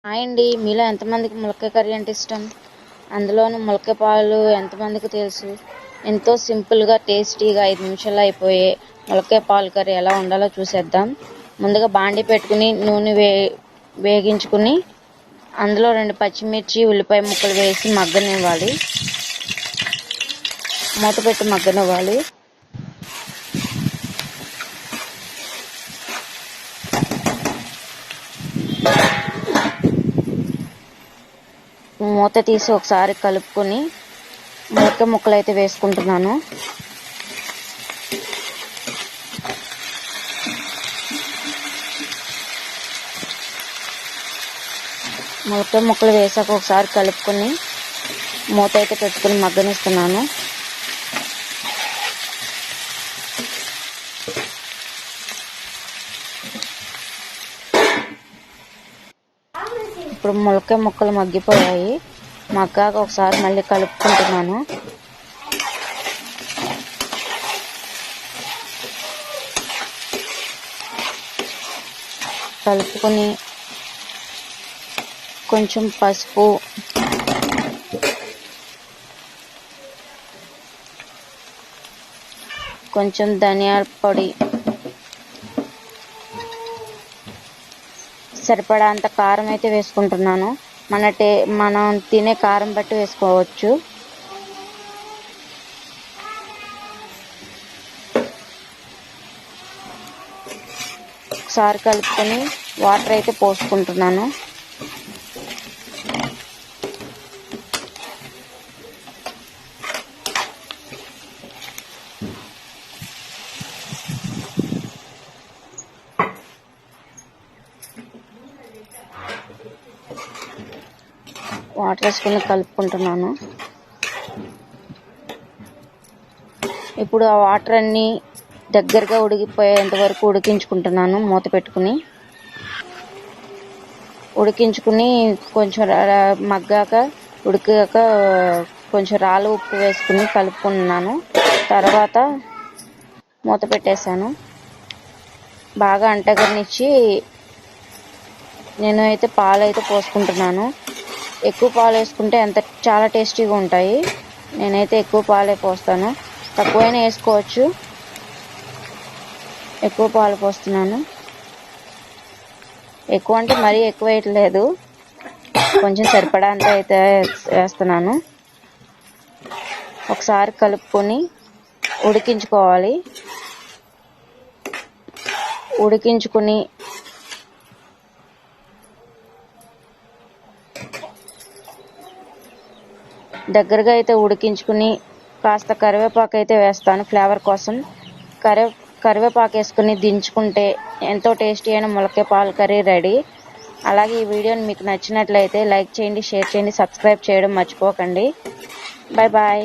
Hi అండి, మీలో ఎంతమందికి ములక్కాయ కర్రీ అంటే ఇష్టం? అందులోనూ ములక్కాయ పాలు ఎంతమందికి తెలుసు? ఎంతో సింపుల్గా టేస్టీగా 5 నిమిషాల్లో అయిపోయే ములక్కాయ పాలు కర్రీ ఎలా ఉండాలో చూసేద్దాం. ముందుగా బాండి పెట్టుకుని నూనె వేగించుకుని అందులో 2 పచ్చిమిర్చి ఉల్లిపాయ ముక్కలు వేసి మగ్గనివ్వాలి. మూత పెట్టి మగ్గనివ్వాలి. మూత తీసి ఒకసారి కలుపుకొని ములక్కాయ ముక్కలు అయితే వేసుకుంటున్నాను. ములక్కాయ ముక్కలు వేసాక ఒకసారి కలుపుకొని మూత అయితే పెట్టుకుని మగ్గనిస్తున్నాను. ఇప్పుడు ములక్కాయ ముక్కలు మగ్గిపోయాయి. మగ్గాక ఒకసారి మళ్ళీ కలుపుకుంటున్నాను. కలుపుకొని కొంచెం పసుపు, కొంచెం ధనియాల పొడి, సరిపడా అంత కారం అయితే వేసుకుంటున్నాను. మనం తినే కారం బట్టి వేసుకోవచ్చు. ఒకసారి కలుపుకొని వాటర్ అయితే పోసుకుంటున్నాను. వాటర్ వేసుకుని కలుపుకుంటున్నాను. ఇప్పుడు ఆ వాటర్ అన్నీ దగ్గరగా ఉడికిపోయేంత వరకు ఉడికించుకుంటున్నాను. మూత పెట్టుకుని కొంచెం మగ్గాక ఉడికాక కొంచెం రాళ్ళ ఉప్పు వేసుకుని కలుపుకున్నాను. తర్వాత మూత పెట్టేశాను. బాగా అంటగనిచ్చి నేను అయితే పాలు అయితే పోసుకుంటున్నాను. ఎక్కువ పాలు వేసుకుంటే చాలా టేస్టీగా ఉంటాయి. నేనైతే ఎక్కువ పాలే పోస్తాను. తక్కువైనా వేసుకోవచ్చు. ఎక్కువ పాలు పోస్తున్నాను. ఎక్కువ అంటే మరీ ఎక్కువ వేయట్లేదు, కొంచెం సరిపడా అంతా అయితే వేస్తున్నాను. ఒకసారి కలుపుకొని ఉడికించుకోవాలి. ఉడికించుకుని దగ్గరగా అయితే ఉడికించుకుని కాస్త కరివేపాకు అయితే వేస్తాను ఫ్లేవర్ కోసం. కరివేపాకు వేసుకుని దించుకుంటే ఎంతో టేస్టీ అయిన ములక్కాయ పాలు కర్రీ రెడీ. అలాగే ఈ వీడియోని మీకు నచ్చినట్లయితే లైక్ చేయండి, షేర్ చేయండి, సబ్స్క్రైబ్ చేయడం మర్చిపోకండి. Bye bye.